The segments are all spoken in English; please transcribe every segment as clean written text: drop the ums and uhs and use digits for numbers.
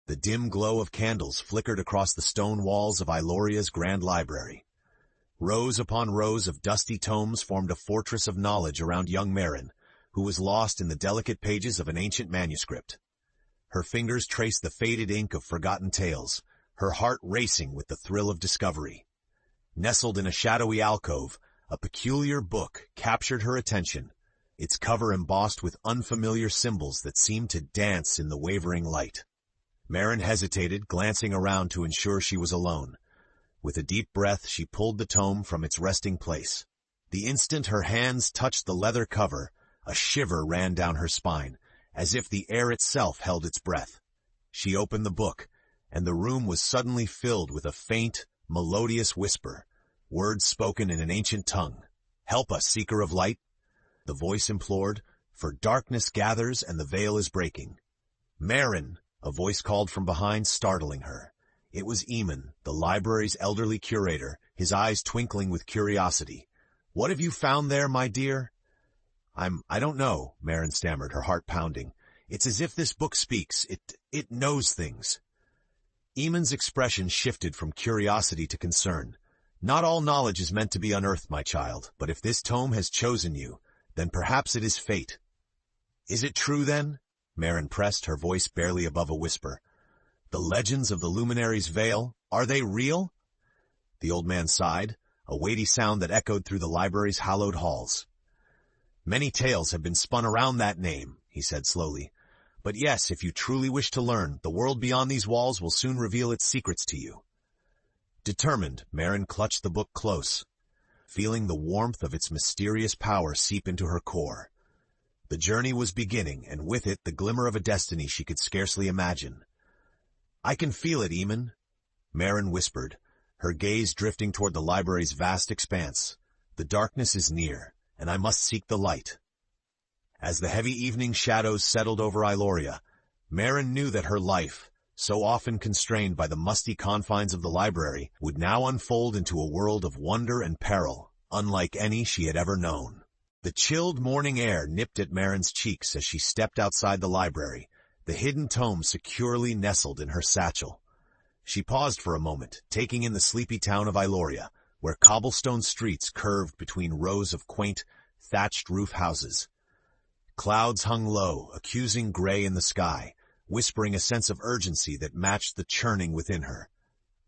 The dim glow of candles flickered across the stone walls of Ailoria's grand library. Rows upon rows of dusty tomes formed a fortress of knowledge around young Mairen, who was lost in the delicate pages of an ancient manuscript. Her fingers traced the faded ink of forgotten tales, her heart racing with the thrill of discovery. Nestled in a shadowy alcove, a peculiar book captured her attention, its cover embossed with unfamiliar symbols that seemed to dance in the wavering light. Mairen hesitated, glancing around to ensure she was alone. With a deep breath, she pulled the tome from its resting place. The instant her hands touched the leather cover, a shiver ran down her spine, as if the air itself held its breath. She opened the book, and the room was suddenly filled with a faint, melodious whisper, words spoken in an ancient tongue. "Help us, seeker of light," the voice implored, "for darkness gathers and the veil is breaking." "Mairen," a voice called from behind, startling her. It was Eamon, the library's elderly curator, his eyes twinkling with curiosity. "What have you found there, my dear?" I don't know," Mairen stammered, her heart pounding. "It's as if this book speaks. It knows things." Eamon's expression shifted from curiosity to concern. "Not all knowledge is meant to be unearthed, my child, but if this tome has chosen you, then perhaps it is fate." "Is it true, then?" Mairen pressed, her voice barely above a whisper. "The legends of the Luminary's veil, are they real?" The old man sighed, a weighty sound that echoed through the library's hallowed halls. "Many tales have been spun around that name," he said slowly. "But yes, if you truly wish to learn, the world beyond these walls will soon reveal its secrets to you." Determined, Mairen clutched the book close, feeling the warmth of its mysterious power seep into her core. The journey was beginning, and with it the glimmer of a destiny she could scarcely imagine. "I can feel it, Eamon," Mairen whispered, her gaze drifting toward the library's vast expanse. "The darkness is near, and I must seek the light." As the heavy evening shadows settled over Ailoria, Mairen knew that her life, so often constrained by the musty confines of the library, would now unfold into a world of wonder and peril, unlike any she had ever known. The chilled morning air nipped at Mairen's cheeks as she stepped outside the library, the hidden tome securely nestled in her satchel. She paused for a moment, taking in the sleepy town of Ailoria, where cobblestone streets curved between rows of quaint, thatched roof houses. Clouds hung low, accusing gray in the sky, whispering a sense of urgency that matched the churning within her.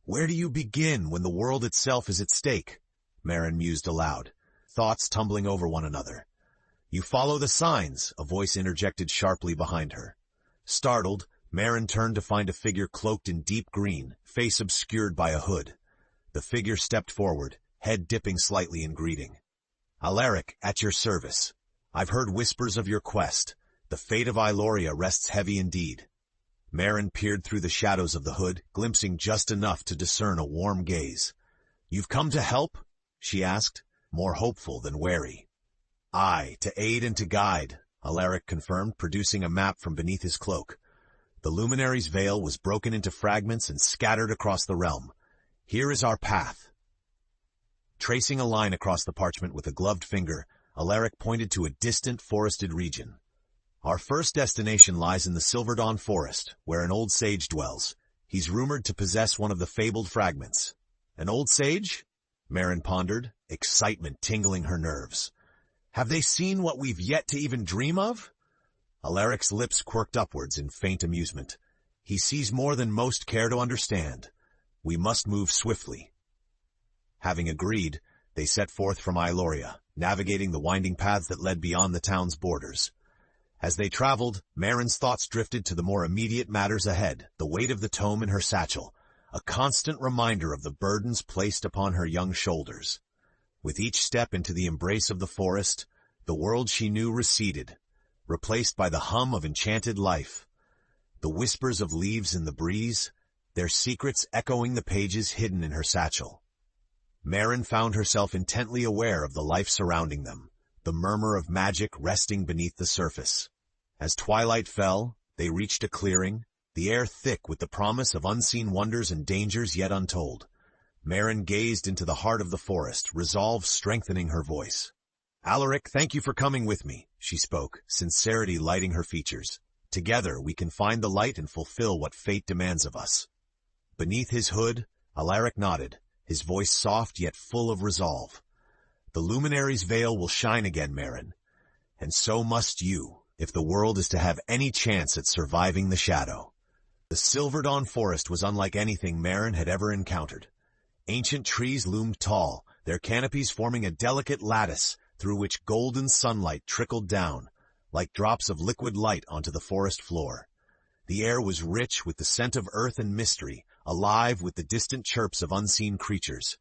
"Where do you begin when the world itself is at stake?" Mairen mused aloud, thoughts tumbling over one another. "You follow the signs," a voice interjected sharply behind her. Startled, Mairen turned to find a figure cloaked in deep green, face obscured by a hood. The figure stepped forward, head dipping slightly in greeting. "Alaric, at your service. I've heard whispers of your quest. The fate of Ailoria rests heavy indeed." Mairen peered through the shadows of the hood, glimpsing just enough to discern a warm gaze. "You've come to help?" she asked, more hopeful than wary. "Aye, to aid and to guide," Alaric confirmed, producing a map from beneath his cloak. The Luminary's veil was broken into fragments and scattered across the realm. "Here is our path." Tracing a line across the parchment with a gloved finger, Alaric pointed to a distant forested region. "Our first destination lies in the Silverdawn Forest, where an old sage dwells. He's rumored to possess one of the fabled fragments." "An old sage?" Mairen pondered, excitement tingling her nerves. "Have they seen what we've yet to even dream of?" Alaric's lips quirked upwards in faint amusement. "He sees more than most care to understand. We must move swiftly." Having agreed, they set forth from Ailoria, navigating the winding paths that led beyond the town's borders. As they traveled, Mairen's thoughts drifted to the more immediate matters ahead, the weight of the tome in her satchel, a constant reminder of the burdens placed upon her young shoulders. With each step into the embrace of the forest, the world she knew receded, replaced by the hum of enchanted life. The whispers of leaves in the breeze, their secrets echoing the pages hidden in her satchel. Mairen found herself intently aware of the life surrounding them, the murmur of magic resting beneath the surface. As twilight fell, they reached a clearing, the air thick with the promise of unseen wonders and dangers yet untold. Mairen gazed into the heart of the forest, resolve strengthening her voice. "Alaric, thank you for coming with me," she spoke, sincerity lighting her features. Together we can find the light and fulfill what fate demands of us." Beneath his hood, Alaric nodded, his voice soft yet full of resolve. "The Luminary's veil will shine again, Mairen, and so must you, if the world is to have any chance at surviving the shadow." The Silver Dawn forest was unlike anything Mairen had ever encountered. Ancient trees loomed tall, their canopies forming a delicate lattice through which golden sunlight trickled down, like drops of liquid light onto the forest floor. The air was rich with the scent of earth and mystery, alive with the distant chirps of unseen creatures.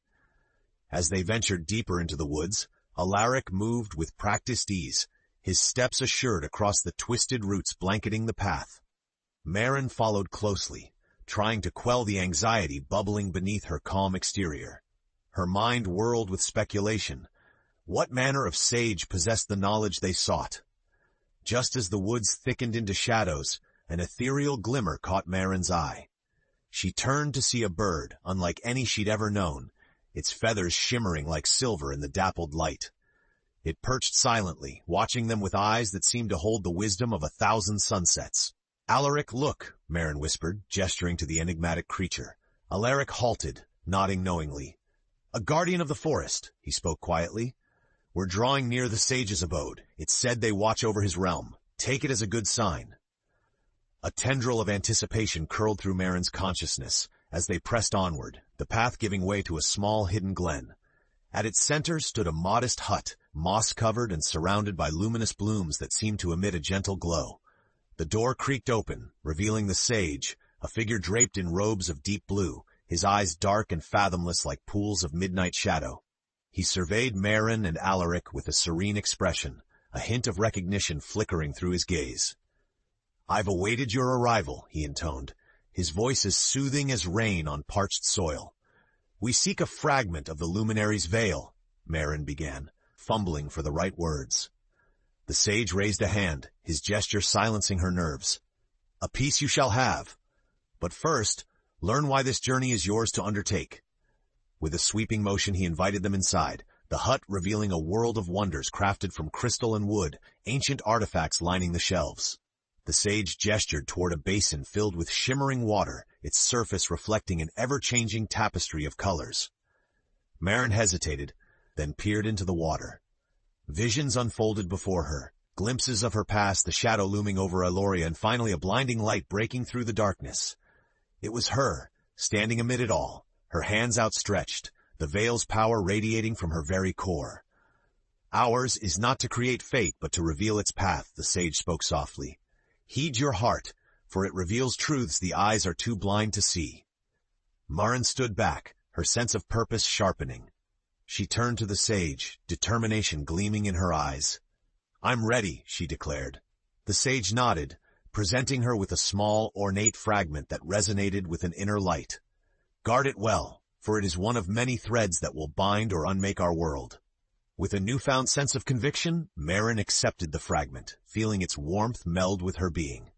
As they ventured deeper into the woods, Alaric moved with practiced ease, his steps assured across the twisted roots blanketing the path. Mairen followed closely, trying to quell the anxiety bubbling beneath her calm exterior. Her mind whirled with speculation. What manner of sage possessed the knowledge they sought? Just as the woods thickened into shadows, an ethereal glimmer caught Mairen's eye. She turned to see a bird, unlike any she'd ever known, its feathers shimmering like silver in the dappled light. It perched silently, watching them with eyes that seemed to hold the wisdom of 1,000 sunsets. "Alaric, look," Mairen whispered, gesturing to the enigmatic creature. Alaric halted, nodding knowingly. "A guardian of the forest," he spoke quietly. "We're drawing near the sage's abode. It's said they watch over his realm. Take it as a good sign." A tendril of anticipation curled through Mairen's consciousness as they pressed onward, the path giving way to a small hidden glen. At its center stood a modest hut, moss-covered and surrounded by luminous blooms that seemed to emit a gentle glow. The door creaked open, revealing the sage, a figure draped in robes of deep blue, his eyes dark and fathomless like pools of midnight shadow. He surveyed Mairen and Alaric with a serene expression, a hint of recognition flickering through his gaze. "I've awaited your arrival," he intoned, his voice as soothing as rain on parched soil. "We seek a fragment of the Luminary's veil," Mairen began, fumbling for the right words. The sage raised a hand, his gesture silencing her nerves. "A piece you shall have. But first, learn why this journey is yours to undertake." With a sweeping motion he invited them inside, the hut revealing a world of wonders crafted from crystal and wood, ancient artifacts lining the shelves. The sage gestured toward a basin filled with shimmering water, its surface reflecting an ever-changing tapestry of colors. Mairen hesitated, then peered into the water. Visions unfolded before her, glimpses of her past, the shadow looming over Ailoria, and finally a blinding light breaking through the darkness. It was her, standing amid it all, her hands outstretched, the veil's power radiating from her very core. "Ours is not to create fate, but to reveal its path," the sage spoke softly. "Heed your heart, for it reveals truths the eyes are too blind to see." Mairen stood back, her sense of purpose sharpening. She turned to the sage, determination gleaming in her eyes. "I'm ready," she declared. The sage nodded, presenting her with a small, ornate fragment that resonated with an inner light. "Guard it well, for it is one of many threads that will bind or unmake our world." With a newfound sense of conviction, Mairen accepted the fragment, feeling its warmth meld with her being.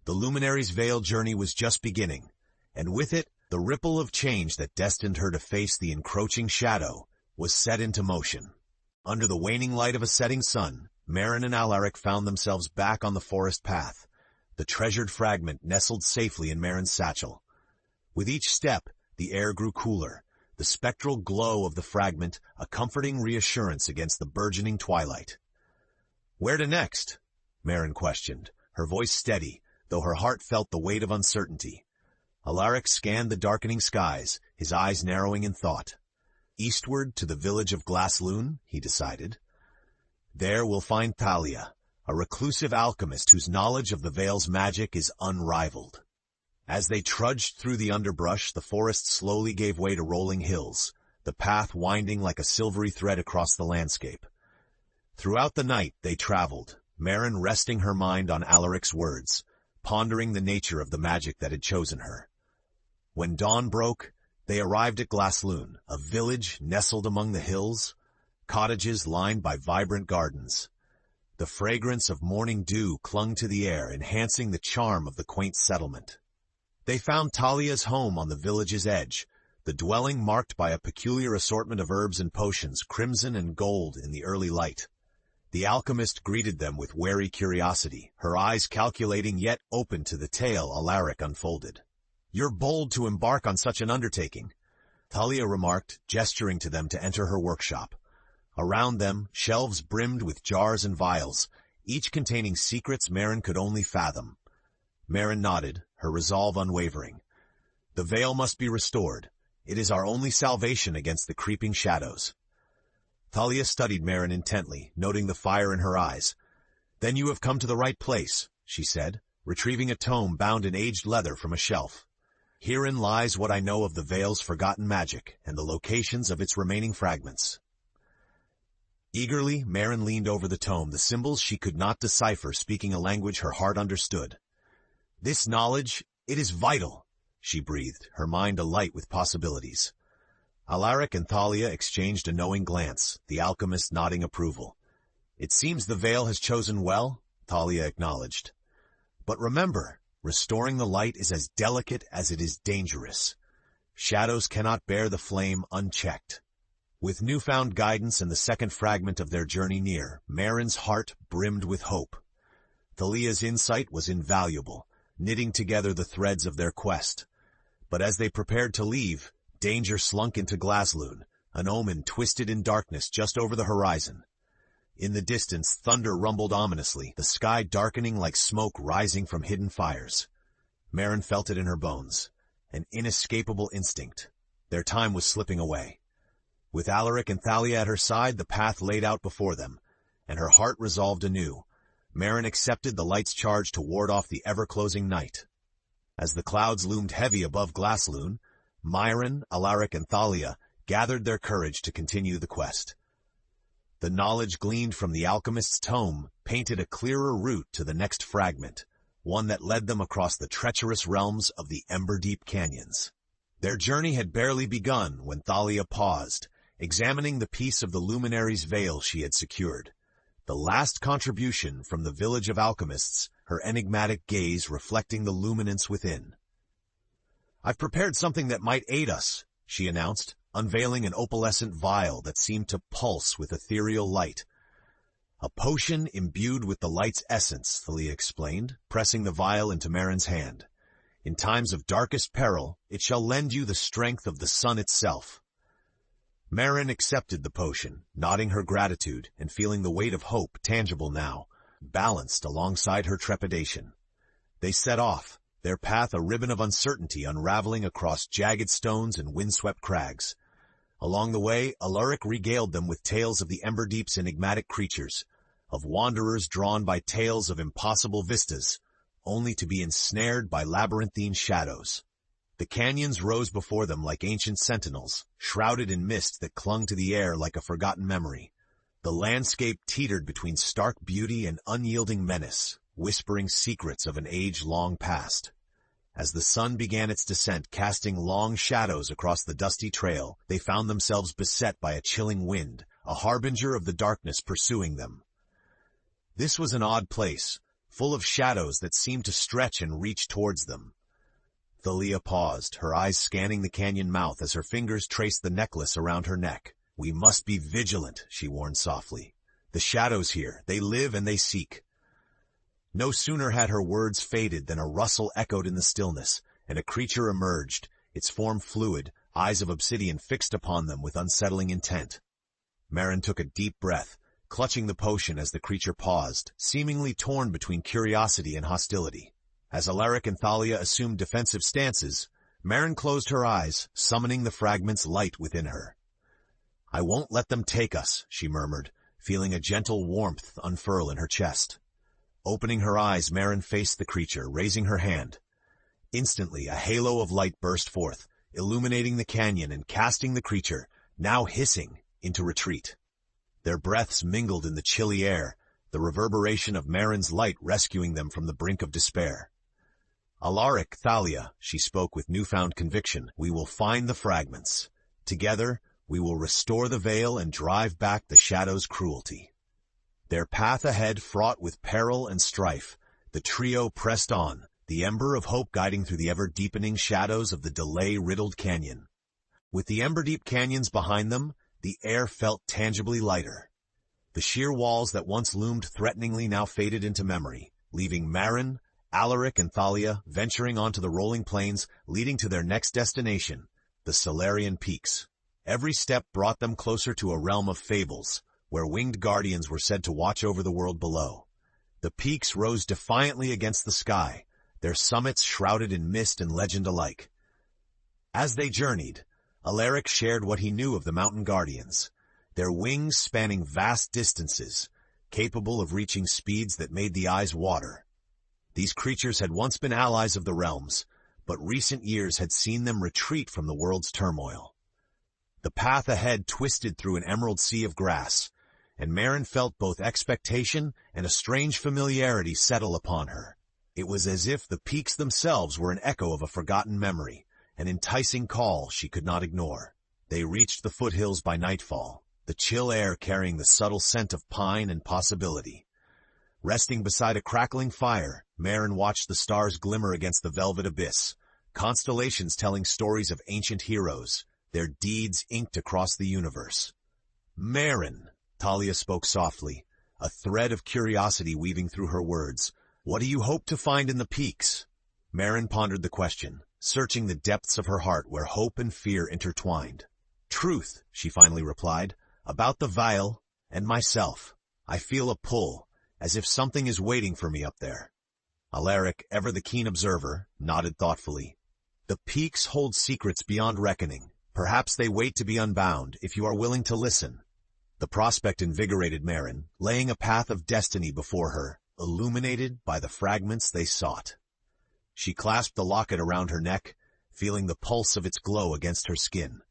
The Luminary's veil journey was just beginning, and with it, the ripple of change that destined her to face the encroaching shadow was set into motion. Under the waning light of a setting sun, Mairen and Alaric found themselves back on the forest path, the treasured fragment nestled safely in Mairen's satchel. With each step, the air grew cooler, the spectral glow of the fragment a comforting reassurance against the burgeoning twilight. "Where to next?" Mairen questioned, her voice steady, though her heart felt the weight of uncertainty. Alaric scanned the darkening skies, his eyes narrowing in thought. "Eastward to the village of Glassloon," he decided. "There we'll find Thalia, a reclusive alchemist whose knowledge of the veil's magic is unrivaled." As they trudged through the underbrush, the forest slowly gave way to rolling hills, the path winding like a silvery thread across the landscape. Throughout the night they traveled, Mairen resting her mind on Alaric's words, pondering the nature of the magic that had chosen her. When dawn broke, they arrived at Glassloon, a village nestled among the hills, cottages lined by vibrant gardens. The fragrance of morning dew clung to the air, enhancing the charm of the quaint settlement. They found Thalia's home on the village's edge, the dwelling marked by a peculiar assortment of herbs and potions, crimson and gold in the early light. The alchemist greeted them with wary curiosity, her eyes calculating yet open to the tale Alaric unfolded. "You're bold to embark on such an undertaking," Thalia remarked, gesturing to them to enter her workshop. Around them, shelves brimmed with jars and vials, each containing secrets Mairen could only fathom. Mairen nodded, her resolve unwavering. "The veil must be restored. It is our only salvation against the creeping shadows." Thalia studied Mairen intently, noting the fire in her eyes. "Then you have come to the right place," she said, retrieving a tome bound in aged leather from a shelf. "Herein lies what I know of the veil's forgotten magic and the locations of its remaining fragments." Eagerly, Mairen leaned over the tome, the symbols she could not decipher speaking a language her heart understood. "This knowledge, it is vital," she breathed, her mind alight with possibilities. Alaric and Thalia exchanged a knowing glance, the alchemist nodding approval. "It seems the veil has chosen well," Thalia acknowledged. "But remember, restoring the light is as delicate as it is dangerous. Shadows cannot bear the flame unchecked." With newfound guidance and the second fragment of their journey near, Mairen's heart brimmed with hope. Thalia's insight was invaluable, knitting together the threads of their quest. But as they prepared to leave, danger slunk into Glasloon, an omen twisted in darkness just over the horizon. In the distance, thunder rumbled ominously, the sky darkening like smoke rising from hidden fires. Mairen felt it in her bones, an inescapable instinct. Their time was slipping away. With Alaric and Thalia at her side, the path laid out before them, and her heart resolved anew. Mairen accepted the light's charge to ward off the ever-closing night. As the clouds loomed heavy above Glasloon, Mairen, Alaric, and Thalia gathered their courage to continue the quest. The knowledge gleaned from the alchemist's tome painted a clearer route to the next fragment, one that led them across the treacherous realms of the Emberdeep canyons. Their journey had barely begun when Thalia paused, examining the piece of the Luminary's veil she had secured. The last contribution from the village of alchemists, her enigmatic gaze reflecting the luminance within. "I've prepared something that might aid us," she announced, unveiling an opalescent vial that seemed to pulse with ethereal light. "A potion imbued with the light's essence," Thalia explained, pressing the vial into Mairen's hand. "In times of darkest peril, it shall lend you the strength of the sun itself." Mairen accepted the potion, nodding her gratitude and feeling the weight of hope tangible now, balanced alongside her trepidation. They set off, their path a ribbon of uncertainty unraveling across jagged stones and windswept crags. Along the way, Alaric regaled them with tales of the Emberdeep's enigmatic creatures, of wanderers drawn by tales of impossible vistas, only to be ensnared by labyrinthine shadows. The canyons rose before them like ancient sentinels, shrouded in mist that clung to the air like a forgotten memory. The landscape teetered between stark beauty and unyielding menace, whispering secrets of an age long past. As the sun began its descent, casting long shadows across the dusty trail, they found themselves beset by a chilling wind, a harbinger of the darkness pursuing them. This was an odd place, full of shadows that seemed to stretch and reach towards them. Thalia paused, her eyes scanning the canyon mouth as her fingers traced the necklace around her neck. "We must be vigilant," she warned softly. "The shadows here, they live and they seek." No sooner had her words faded than a rustle echoed in the stillness, and a creature emerged, its form fluid, eyes of obsidian fixed upon them with unsettling intent. Mairen took a deep breath, clutching the potion as the creature paused, seemingly torn between curiosity and hostility. As Alaric and Thalia assumed defensive stances, Mairen closed her eyes, summoning the fragment's light within her. "I won't let them take us," she murmured, feeling a gentle warmth unfurl in her chest. Opening her eyes, Mairen faced the creature, raising her hand. Instantly, a halo of light burst forth, illuminating the canyon and casting the creature, now hissing, into retreat. Their breaths mingled in the chilly air, the reverberation of Mairen's light rescuing them from the brink of despair. "Alaric, Thalia," she spoke with newfound conviction, "we will find the fragments. Together, we will restore the veil and drive back the shadow's cruelty." Their path ahead fraught with peril and strife, the trio pressed on, the ember of hope guiding through the ever-deepening shadows of the delay-riddled canyon. With the Emberdeep canyons behind them, the air felt tangibly lighter. The sheer walls that once loomed threateningly now faded into memory, leaving Mairen, Alaric, and Thalia venturing onto the rolling plains leading to their next destination, the Solarian Peaks. Every step brought them closer to a realm of fables, where winged guardians were said to watch over the world below. The peaks rose defiantly against the sky, their summits shrouded in mist and legend alike. As they journeyed, Alaric shared what he knew of the mountain guardians, their wings spanning vast distances, capable of reaching speeds that made the eyes water. These creatures had once been allies of the realms, but recent years had seen them retreat from the world's turmoil. The path ahead twisted through an emerald sea of grass, and Mairen felt both expectation and a strange familiarity settle upon her. It was as if the peaks themselves were an echo of a forgotten memory, an enticing call she could not ignore. They reached the foothills by nightfall, the chill air carrying the subtle scent of pine and possibility. Resting beside a crackling fire, Mairen watched the stars glimmer against the velvet abyss, constellations telling stories of ancient heroes, their deeds inked across the universe. "Mairen," Thalia spoke softly, a thread of curiosity weaving through her words. "What do you hope to find in the peaks?" Mairen pondered the question, searching the depths of her heart where hope and fear intertwined. "Truth," she finally replied, "about the vial and myself. I feel a pull, as if something is waiting for me up there." Alaric, ever the keen observer, nodded thoughtfully. "The peaks hold secrets beyond reckoning. Perhaps they wait to be unbound, if you are willing to listen." The prospect invigorated Mairen, laying a path of destiny before her, illuminated by the fragments they sought. She clasped the locket around her neck, feeling the pulse of its glow against her skin.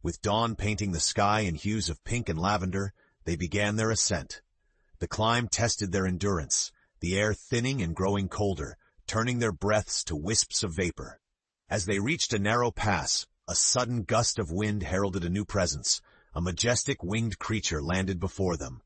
With dawn painting the sky in hues of pink and lavender, they began their ascent. The climb tested their endurance, the air thinning and growing colder, turning their breaths to wisps of vapor. As they reached a narrow pass, a sudden gust of wind heralded a new presence. A majestic winged creature landed before them.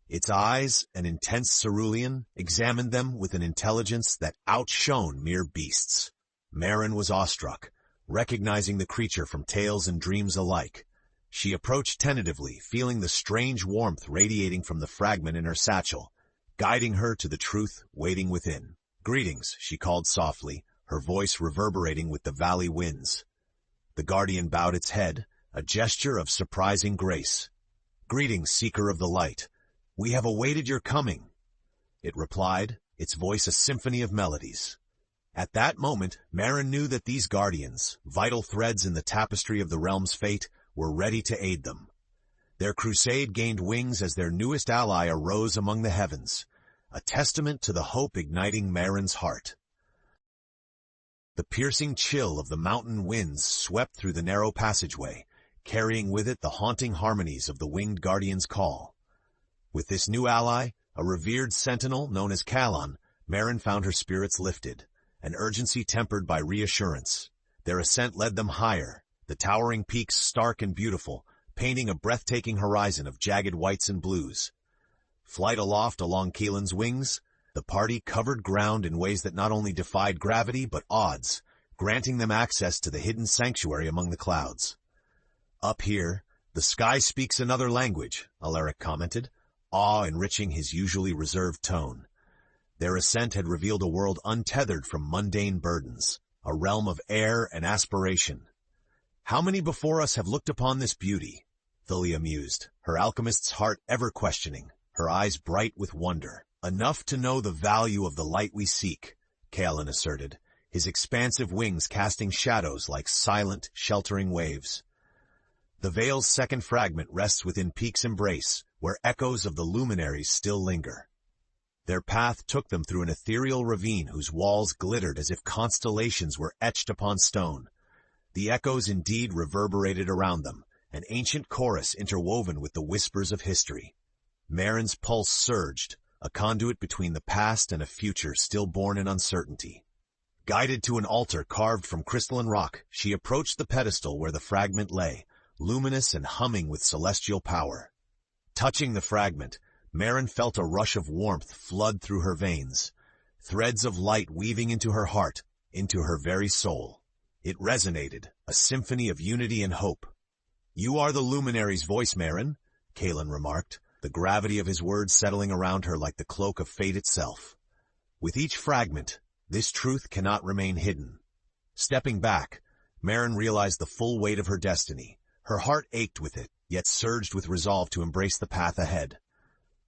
Its eyes, an intense cerulean, examined them with an intelligence that outshone mere beasts. Mairen was awestruck, recognizing the creature from tales and dreams alike. She approached tentatively, feeling the strange warmth radiating from the fragment in her satchel, guiding her to the truth waiting within. "Greetings," she called softly, her voice reverberating with the valley winds. The guardian bowed its head, a gesture of surprising grace. "Greetings, seeker of the light. We have awaited your coming," it replied, its voice a symphony of melodies. At that moment, Mairen knew that these guardians, vital threads in the tapestry of the realm's fate, were ready to aid them. Their crusade gained wings as their newest ally arose among the heavens, a testament to the hope igniting Mairen's heart. The piercing chill of the mountain winds swept through the narrow passageway, carrying with it the haunting harmonies of the winged guardian's call. With this new ally, a revered sentinel known as Calon, Mairen found her spirits lifted, an urgency tempered by reassurance. Their ascent led them higher, the towering peaks stark and beautiful, painting a breathtaking horizon of jagged whites and blues. Flight aloft along Calon's wings, the party covered ground in ways that not only defied gravity but odds, granting them access to the hidden sanctuary among the clouds. "Up here, the sky speaks another language," Alaric commented, awe enriching his usually reserved tone. Their ascent had revealed a world untethered from mundane burdens, a realm of air and aspiration. "How many before us have looked upon this beauty?" Thalia mused, her alchemist's heart ever questioning, her eyes bright with wonder. "Enough to know the value of the light we seek," Calon asserted, his expansive wings casting shadows like silent, sheltering waves. The Veil's second fragment rests within Peak's embrace, where echoes of the luminaries still linger. Their path took them through an ethereal ravine whose walls glittered as if constellations were etched upon stone. The echoes indeed reverberated around them, an ancient chorus interwoven with the whispers of history. Mairen's pulse surged, a conduit between the past and a future still born in uncertainty. Guided to an altar carved from crystalline rock, she approached the pedestal where the fragment lay, luminous and humming with celestial power. Touching the fragment, Mairen felt a rush of warmth flood through her veins, threads of light weaving into her heart, into her very soul. It resonated, a symphony of unity and hope. "You are the Luminary's voice, Mairen," Calon remarked, the gravity of his words settling around her like the cloak of fate itself. With each fragment, this truth cannot remain hidden. Stepping back, Mairen realized the full weight of her destiny. Her heart ached with it, yet surged with resolve to embrace the path ahead.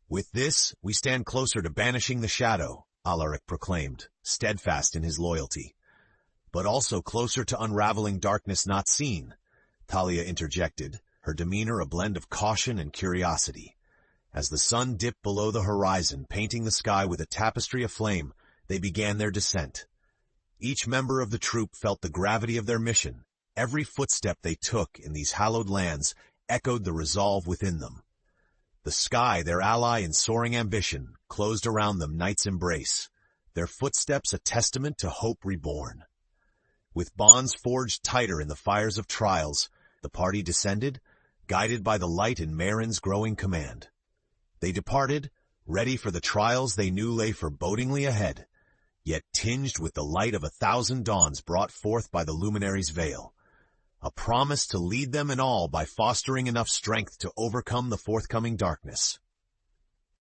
With this, we stand closer to banishing the shadow, Alaric proclaimed, steadfast in his loyalty. But also closer to unraveling darkness not seen, Thalia interjected, her demeanor a blend of caution and curiosity. As the sun dipped below the horizon, painting the sky with a tapestry of flame, they began their descent. Each member of the troop felt the gravity of their mission. Every footstep they took in these hallowed lands echoed the resolve within them. The sky, their ally in soaring ambition, closed around them night's embrace, their footsteps a testament to hope reborn. With bonds forged tighter in the fires of trials, the party descended, guided by the light in Mairen's growing command. They departed, ready for the trials they knew lay forebodingly ahead, yet tinged with the light of 1,000 dawns brought forth by the Luminary's veil, a promise to lead them in all by fostering enough strength to overcome the forthcoming darkness.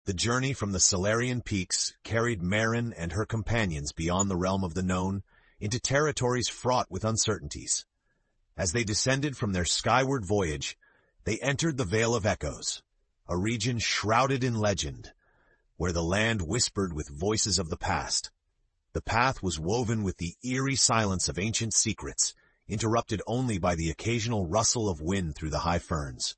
The journey from the Solarian peaks carried Mairen and her companions beyond the realm of the known, into territories fraught with uncertainties. As they descended from their skyward voyage, they entered the Vale of Echoes, a region shrouded in legend, where the land whispered with voices of the past. The path was woven with the eerie silence of ancient secrets, interrupted only by the occasional rustle of wind through the high ferns.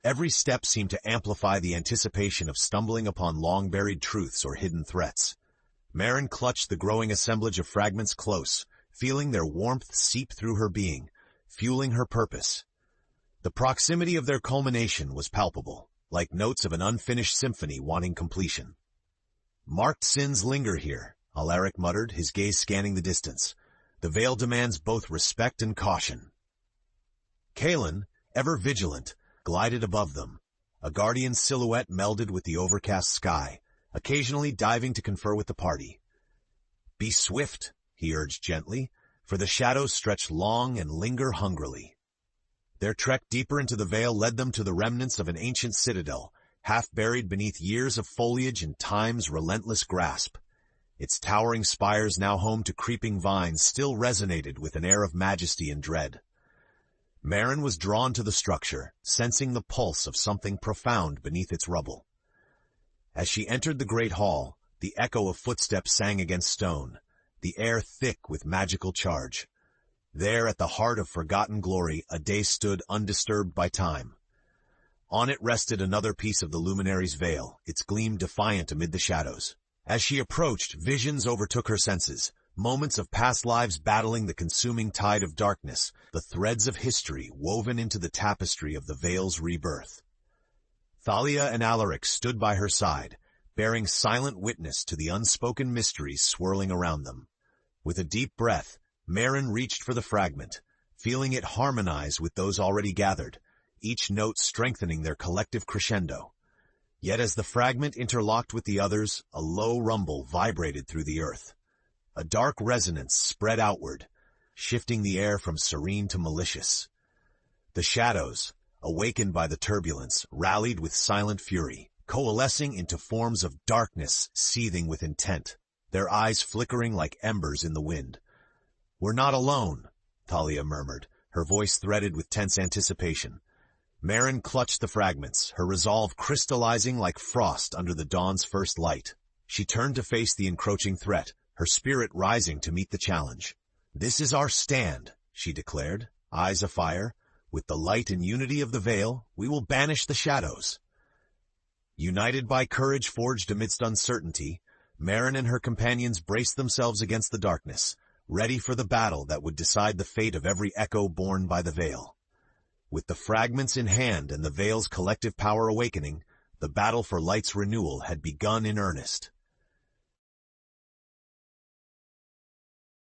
Every step seemed to amplify the anticipation of stumbling upon long-buried truths or hidden threats. Mairen clutched the growing assemblage of fragments close, feeling their warmth seep through her being, fueling her purpose. The proximity of their culmination was palpable, like notes of an unfinished symphony wanting completion. Marked sins linger here, Alaric muttered, his gaze scanning the distance. The veil demands both respect and caution. Kalen, ever vigilant, glided above them, a guardian silhouette melded with the overcast sky, occasionally diving to confer with the party. "Be swift," he urged gently, for the shadows stretch long and linger hungrily. Their trek deeper into the veil led them to the remnants of an ancient citadel, half buried beneath years of foliage and time's relentless grasp. Its towering spires, now home to creeping vines, still resonated with an air of majesty and dread. Mairen was drawn to the structure, sensing the pulse of something profound beneath its rubble. As she entered the great hall, the echo of footsteps sang against stone, the air thick with magical charge. There, at the heart of forgotten glory, a dais stood undisturbed by time. On it rested another piece of the Luminary's veil, its gleam defiant amid the shadows. As she approached, visions overtook her senses, moments of past lives battling the consuming tide of darkness, the threads of history woven into the tapestry of the veil's rebirth. Thalia and Alaric stood by her side, bearing silent witness to the unspoken mysteries swirling around them. With a deep breath, Mairen reached for the fragment, feeling it harmonize with those already gathered, each note strengthening their collective crescendo. Yet as the fragment interlocked with the others, a low rumble vibrated through the earth. A dark resonance spread outward, shifting the air from serene to malicious. The shadows, awakened by the turbulence, rallied with silent fury, coalescing into forms of darkness seething with intent, their eyes flickering like embers in the wind. "We're not alone," Thalia murmured, her voice threaded with tense anticipation. Mairen clutched the fragments, her resolve crystallizing like frost under the dawn's first light. She turned to face the encroaching threat, her spirit rising to meet the challenge. "This is our stand," she declared, eyes afire. "With the light and unity of the veil, we will banish the shadows." United by courage forged amidst uncertainty, Mairen and her companions braced themselves against the darkness, ready for the battle that would decide the fate of every echo borne by the veil. With the fragments in hand and the veil's collective power awakening, the battle for light's renewal had begun in earnest.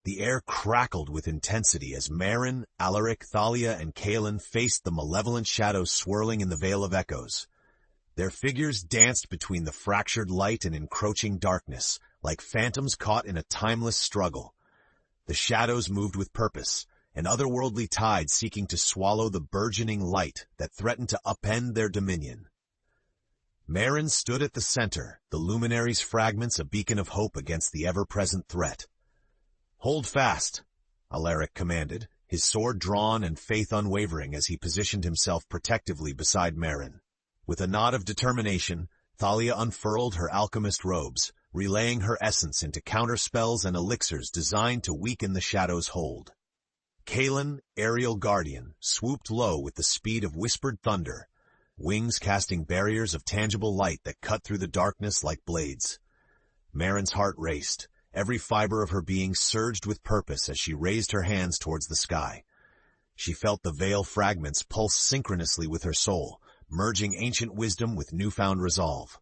The air crackled with intensity as Mairen, Alaric, Thalia, and Kalen faced the malevolent shadows swirling in the Vale of Echoes. Their figures danced between the fractured light and encroaching darkness, like phantoms caught in a timeless struggle. The shadows moved with purpose, an otherworldly tide seeking to swallow the burgeoning light that threatened to upend their dominion. Mairen stood at the center, the Luminary's fragments a beacon of hope against the ever-present threat. "Hold fast," Alaric commanded, his sword drawn and faith unwavering as he positioned himself protectively beside Mairen. With a nod of determination, Thalia unfurled her alchemist robes, relaying her essence into counterspells and elixirs designed to weaken the shadow's hold. Kaelin, aerial guardian, swooped low with the speed of whispered thunder, wings casting barriers of tangible light that cut through the darkness like blades. Mairen's heart raced. Every fiber of her being surged with purpose as she raised her hands towards the sky. She felt the veil fragments pulse synchronously with her soul, merging ancient wisdom with newfound resolve.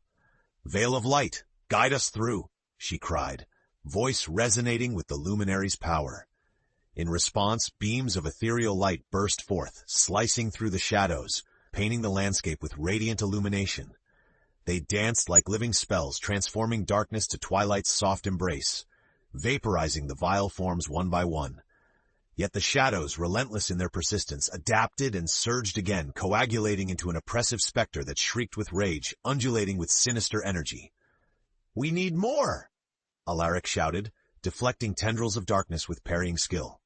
"Veil of light, guide us through," she cried, voice resonating with the Luminary's power. In response, beams of ethereal light burst forth, slicing through the shadows, painting the landscape with radiant illumination. They danced like living spells, transforming darkness to twilight's soft embrace, vaporizing the vile forms one by one. Yet the shadows, relentless in their persistence, adapted and surged again, coagulating into an oppressive specter that shrieked with rage, undulating with sinister energy. "We need more!" Alaric shouted, deflecting tendrils of darkness with parrying skill.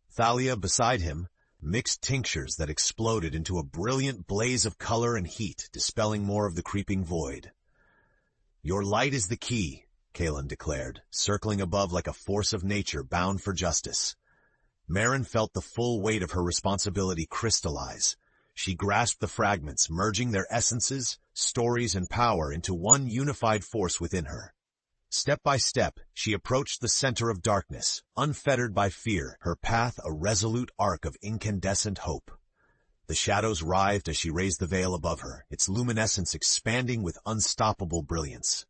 Thalia, beside him, mixed tinctures that exploded into a brilliant blaze of color and heat, dispelling more of the creeping void. "Your light is the key," Kaelin declared, circling above like a force of nature bound for justice. Mairen felt the full weight of her responsibility crystallize. She grasped the fragments, merging their essences, stories, and power into one unified force within her. Step by step, she approached the center of darkness, unfettered by fear, her path a resolute arc of incandescent hope. The shadows writhed as she raised the veil above her, its luminescence expanding with unstoppable brilliance.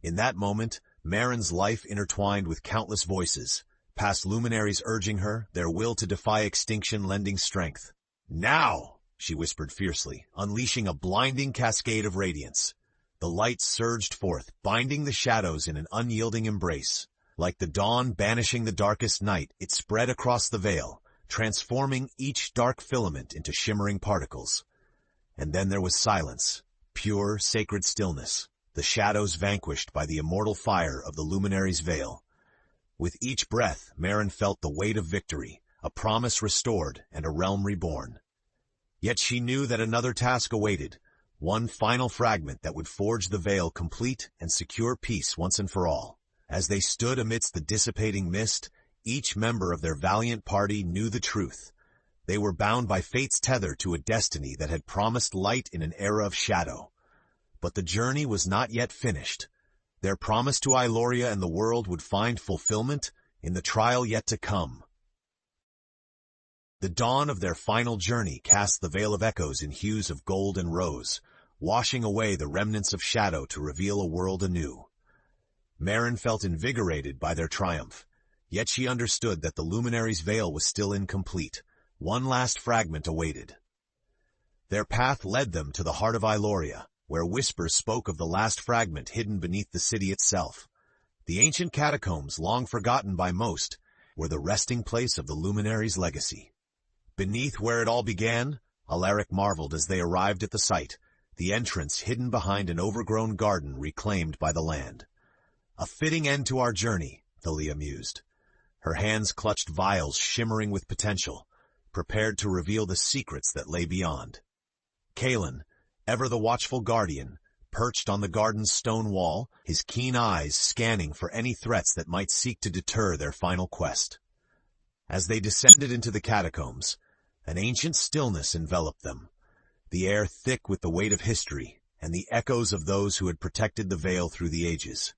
In that moment, Mairen's life intertwined with countless voices, past luminaries urging her, their will to defy extinction lending strength. "Now!" she whispered fiercely, unleashing a blinding cascade of radiance. The light surged forth, binding the shadows in an unyielding embrace. Like the dawn banishing the darkest night, it spread across the veil, transforming each dark filament into shimmering particles. And then there was silence, pure, sacred stillness, the shadows vanquished by the immortal fire of the Luminary's veil. With each breath, Mairen felt the weight of victory, a promise restored and a realm reborn. Yet she knew that another task awaited, one final fragment that would forge the veil complete and secure peace once and for all. As they stood amidst the dissipating mist, each member of their valiant party knew the truth. They were bound by fate's tether to a destiny that had promised light in an era of shadow. But the journey was not yet finished. Their promise to Ailoria and the world would find fulfillment in the trial yet to come. The dawn of their final journey cast the veil of echoes in hues of gold and rose, washing away the remnants of shadow to reveal a world anew. Mairen felt invigorated by their triumph, yet she understood that the Luminary's veil was still incomplete. One last fragment awaited. Their path led them to the heart of Ailoria, where whispers spoke of the last fragment hidden beneath the city itself. The ancient catacombs, long forgotten by most, were the resting place of the Luminary's legacy. Beneath where it all began, Alaric marveled as they arrived at the site, the entrance hidden behind an overgrown garden reclaimed by the land. "A fitting end to our journey," Thalia mused. Her hands clutched vials shimmering with potential, prepared to reveal the secrets that lay beyond. Kaelin, ever the watchful guardian, perched on the garden's stone wall, his keen eyes scanning for any threats that might seek to deter their final quest. As they descended into the catacombs, an ancient stillness enveloped them, the air thick with the weight of history and the echoes of those who had protected the veil through the ages.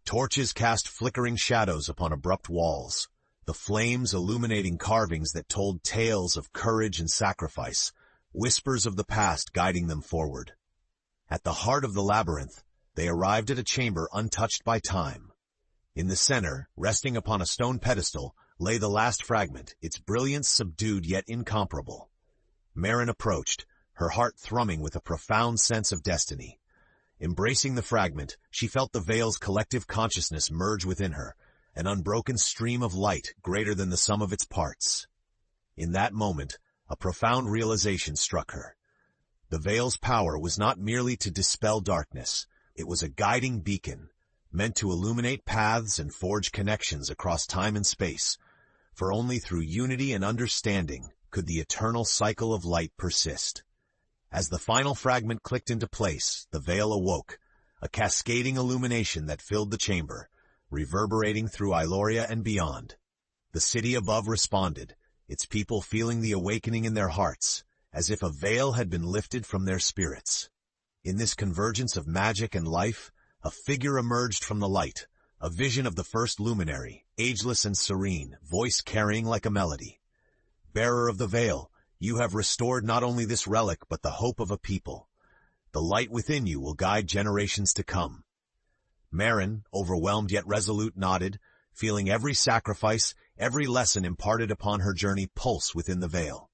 Torches cast flickering shadows upon abrupt walls, the flames illuminating carvings that told tales of courage and sacrifice, whispers of the past guiding them forward. At the heart of the labyrinth, they arrived at a chamber untouched by time. In the center, resting upon a stone pedestal, lay the last fragment, its brilliance subdued yet incomparable. Mairen approached, her heart thrumming with a profound sense of destiny. Embracing the fragment, she felt the veil's collective consciousness merge within her, an unbroken stream of light greater than the sum of its parts. In that moment, a profound realization struck her. The veil's power was not merely to dispel darkness, it was a guiding beacon, meant to illuminate paths and forge connections across time and space, for only through unity and understanding could the eternal cycle of light persist. As the final fragment clicked into place, the veil awoke, a cascading illumination that filled the chamber, reverberating through Ailoria and beyond. The city above responded, its people feeling the awakening in their hearts, as if a veil had been lifted from their spirits. In this convergence of magic and life, a figure emerged from the light, a vision of the first luminary, ageless and serene, voice carrying like a melody. Bearer of the veil, you have restored not only this relic but the hope of a people. The light within you will guide generations to come. Mairen, overwhelmed yet resolute, nodded, feeling every sacrifice, every lesson imparted upon her journey pulse within the veil.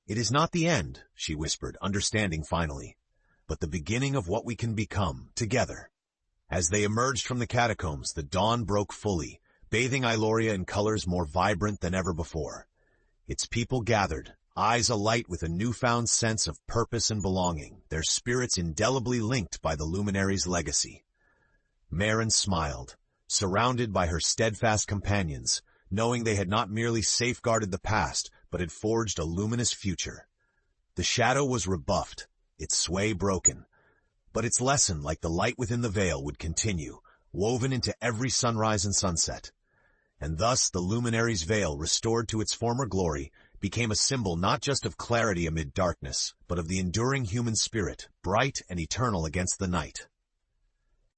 It is not the end, she whispered, understanding finally, but the beginning of what we can become, together. As they emerged from the catacombs, the dawn broke fully, bathing Ailoria in colors more vibrant than ever before. Its people gathered, eyes alight with a newfound sense of purpose and belonging, their spirits indelibly linked by the Luminary's legacy. Mairen smiled, surrounded by her steadfast companions, knowing they had not merely safeguarded the past, but had forged a luminous future. The shadow was rebuffed, its sway broken, but its lesson, like the light within the veil, would continue, woven into every sunrise and sunset. And thus the Luminary's veil, restored to its former glory, became a symbol not just of clarity amid darkness, but of the enduring human spirit, bright and eternal against the night.